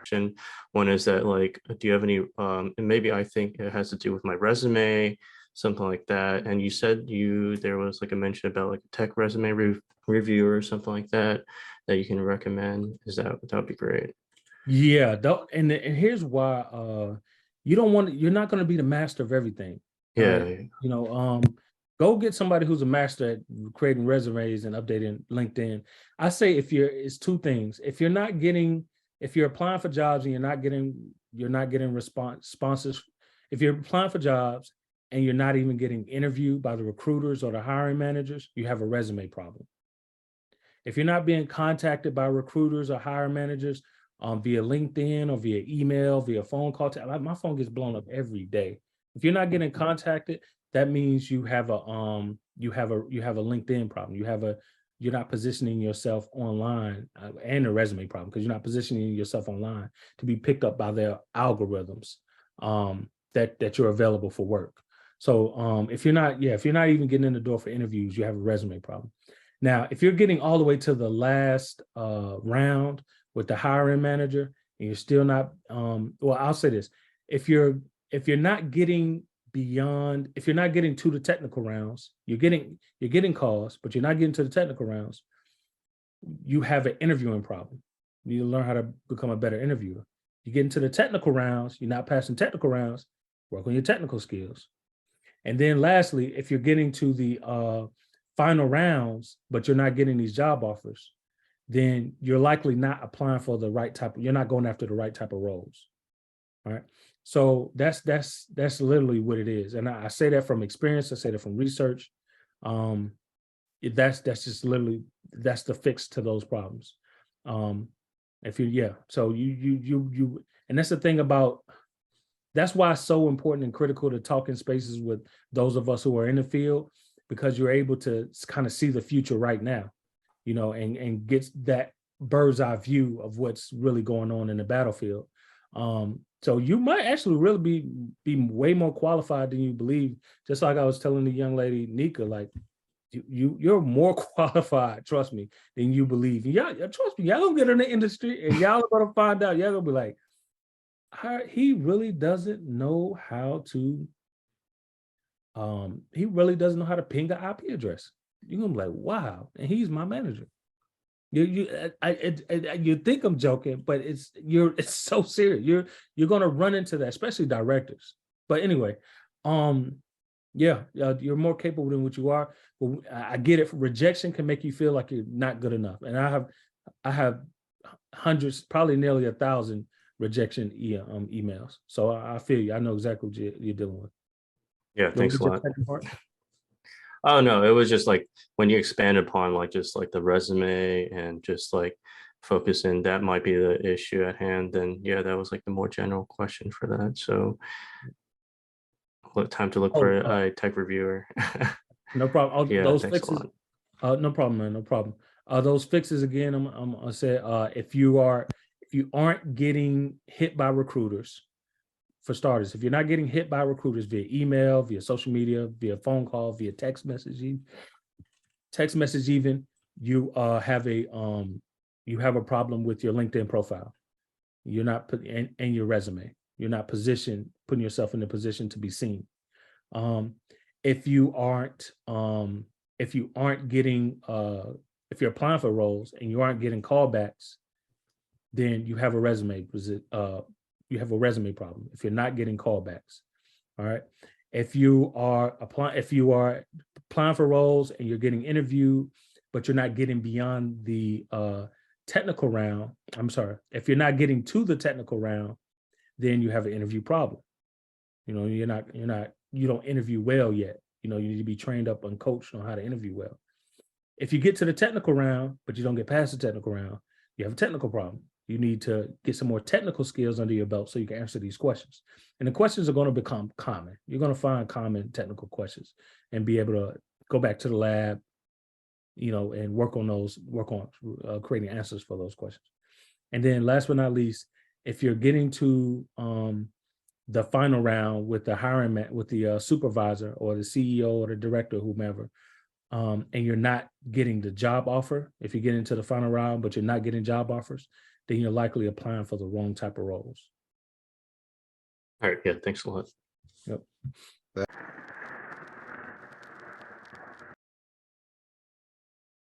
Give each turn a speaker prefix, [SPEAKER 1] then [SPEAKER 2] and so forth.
[SPEAKER 1] question. One is that like, do you have any, and maybe I think it has to do with my resume, something like that. And you said there was like a mention about like a tech resume reviewer or something like that that you can recommend. That would be great.
[SPEAKER 2] Yeah, and here's why you don't want you're not going to be the master of everything. All right.
[SPEAKER 1] Yeah.
[SPEAKER 2] Go get somebody who's a master at creating resumes and updating LinkedIn. I say it's two things. If you're applying for jobs and you're not getting responses, if you're applying for jobs and you're not even getting interviewed by the recruiters or the hiring managers, you have a resume problem. If you're not being contacted by recruiters or hiring managers via LinkedIn or via email, via phone call, my phone gets blown up every day. If you're not getting contacted, that means you have a LinkedIn problem. You're not positioning yourself online and a resume problem because you're not positioning yourself online to be picked up by their algorithms that you're available for work. So if you're not even getting in the door for interviews, you have a resume problem. Now, if you're getting all the way to the last round with the hiring manager and you're still not, I'll say this: if you're not getting if you're not getting to the technical rounds, you're getting calls, but you're not getting to the technical rounds, you have an interviewing problem. You need to learn how to become a better interviewer. You get into the technical rounds, you're not passing technical rounds, work on your technical skills. And then lastly, if you're getting to the final rounds, but you're not getting these job offers, then you're likely not applying for the right type. You're not going after the right type of roles. All right. So that's literally what it is. And I say that from experience. I say that from research. That's just literally, that's the fix to those problems. So you, and that's the thing about, that's why it's so important and critical to talk in spaces with those of us who are in the field, because you're able to kind of see the future right now, and get that bird's eye view of what's really going on in the battlefield. So you might actually really be way more qualified than you believe. Just like I was telling the young lady, Nika, like you're more qualified, trust me, than you believe. And y'all, trust me, y'all gonna get in the industry and y'all are gonna find out, y'all gonna be like, he really doesn't know how to ping an IP address. You're gonna be like, wow, and he's my manager. You think I'm joking, but it's so serious. You're gonna run into that, especially directors. But anyway, you're more capable than what you are. But I get it. Rejection can make you feel like you're not good enough, and I have hundreds, probably nearly 1,000 rejection emails. So I feel you. I know exactly what you're dealing with.
[SPEAKER 1] Yeah, thanks a lot. Oh no, it was just like when you expand upon like just like the resume and just like focusing, that might be the issue at hand, then yeah, that was like the more general question for that. So time to look for a tech reviewer.
[SPEAKER 2] No problem.
[SPEAKER 1] Yeah,
[SPEAKER 2] those
[SPEAKER 1] thanks
[SPEAKER 2] fixes.
[SPEAKER 1] a lot.
[SPEAKER 2] No problem, man. No problem. Those fixes again. I'm gonna say if you aren't getting hit by recruiters, for starters, if you're not getting hit by recruiters via email, via social media, via phone call, via text message, even, you have a problem with your LinkedIn profile. You're not putting in your resume. You're not putting yourself in a position to be seen. If you aren't getting if you're applying for roles and you aren't getting callbacks, then you have a resume problem. If you're not getting callbacks, all right. If you are applying for roles and you're getting interviewed, but you're not getting beyond the technical round. I'm sorry. If you're not getting to the technical round, then you have an interview problem. You don't interview well yet. You need to be trained up and coached on how to interview well. If you get to the technical round, but you don't get past the technical round, you have a technical problem. You need to get some more technical skills under your belt so you can answer these questions. And the questions are going to become common. You're going to find common technical questions and be able to go back to the lab, and work on creating answers for those questions. And then last but not least, if you're getting to the final round with the supervisor or the CEO or the director, whomever, and you're not getting the job offer, if you get into the final round, but you're not getting job offers, then you're likely applying for the wrong type of roles.
[SPEAKER 1] All right. Yeah. Thanks a lot.
[SPEAKER 2] Yep.